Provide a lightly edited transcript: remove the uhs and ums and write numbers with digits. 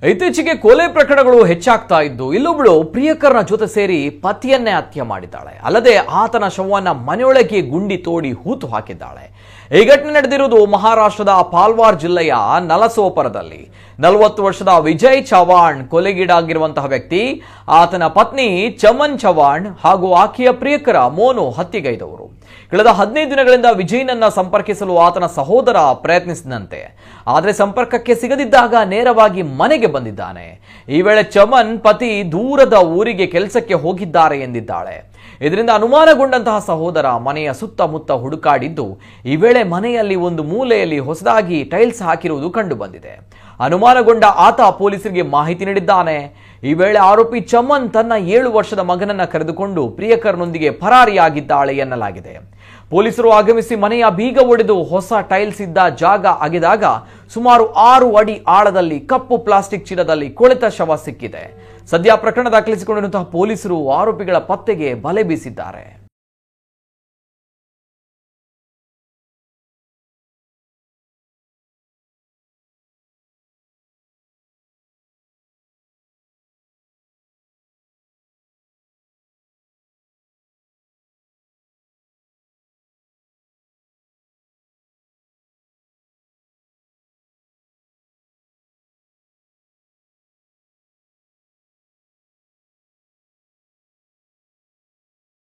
ಇತ್ತೀಚೆಗೆ ಕೊಲೆ ಪ್ರಕರಣಗಳು ಹೆಚ್ಚಾಗ್ತಾ ಇದ್ದು ಇಲ್ಲೊಬ್ಬಳು ಪ್ರಿಯಕರನ ಜೊತೆ ಸೇರಿ ಪತಿಯನ್ನೇ ಹತ್ಯೆ ಮಾಡಿದ್ದಾಳೆ. ಅಲ್ಲದೆ ಆತನ ಶವವನ್ನ ಮನೆಯೊಳಗೆ ಗುಂಡಿ ತೋಡಿ ಹೂತು ಹಾಕಿದ್ದಾಳೆ. ಈ ಘಟನೆ ನಡೆದಿರುವುದು ಮಹಾರಾಷ್ಟ್ರದ ಪಾಲ್ವಾರ್ ಜಿಲ್ಲೆಯ ನಲಸೋಪರದಲ್ಲಿ. 40 ವರ್ಷದ ವಿಜಯ್ ಚವಾಣ್ ಕೊಲೆಗೀಡಾಗಿರುವಂತಹ ವ್ಯಕ್ತಿ ಆತನ ಪತ್ನಿ ಚಮನ್ ಚವಾಣ್ ಹಾಗೂ ಆಕೆಯ ಪ್ರಿಯಕರ ಮೋನು ಹತ್ಯೆಗೈದವರು. ಕಳೆದ 15 ದಿನಗಳಿಂದ ವಿಜಯ್ನನ್ನ ಸಂಪರ್ಕಿಸಲು ಆತನ ಸಹೋದರ ಪ್ರಯತ್ನಿಸಿದಂತೆ, ಆದರೆ ಸಂಪರ್ಕಕ್ಕೆ ಸಿಗದಿದ್ದಾಗ ನೇರವಾಗಿ ಮನೆಗೆ ಬಂದಿದ್ದಾನೆ. ಈ ವೇಳೆ ಚಮನ್ ಪತಿ ದೂರದ ಊರಿಗೆ ಕೆಲಸಕ್ಕೆ ಹೋಗಿದ್ದಾರೆ ಎಂದಿದ್ದಾಳೆ. ಇದರಿಂದ ಅನುಮಾನಗೊಂಡಂತಹ ಸಹೋದರ ಮನೆಯ ಸುತ್ತಮುತ್ತ ಹುಡುಕಾಡಿದ್ದು, ಈ ವೇಳೆ ಮನೆಯಲ್ಲಿ ಒಂದು ಮೂಲೆಯಲ್ಲಿ ಹೊಸದಾಗಿ ಟೈಲ್ಸ್ ಹಾಕಿರುವುದು ಕಂಡು ಬಂದಿದೆ. ಅನುಮಾನಗೊಂಡ ಆತ ಪೊಲೀಸರಿಗೆ ಮಾಹಿತಿ ನೀಡಿದ್ದಾನೆ. ಈ ವೇಳೆ ಆರೋಪಿ ಚಮನ್ ತನ್ನ 7 ವರ್ಷದ ಮಗನನ್ನ ಕರೆದುಕೊಂಡು ಪ್ರಿಯಕರನೊಂದಿಗೆ ಪರಾರಿಯಾಗಿದ್ದಾಳೆ ಎನ್ನಲಾಗಿದೆ. ಪೊಲೀಸರು ಆಗಮಿಸಿ ಮನೆಯ ಬೀಗ ಒಡೆದು ಹೊಸ ಟೈಲ್ಸ್ ಇದ್ದ ಜಾಗ ಅಗೆದಾಗ ಸುಮಾರು 6 ಅಡಿ ಆಳದಲ್ಲಿ ಕಪ್ಪು ಪ್ಲಾಸ್ಟಿಕ್ ಚೀಲದಲ್ಲಿ ಕೊಳೆತ ಶವ ಸಿಕ್ಕಿದೆ. ಸದ್ಯ ಪ್ರಕರಣ ದಾಖಲಿಸಿಕೊಂಡಿರುವಂತಹ ಪೊಲೀಸರು ಆರೋಪಿಗಳ ಪತ್ತೆಗೆ ಬಲೆ ಬೀಸಿದ್ದಾರೆ.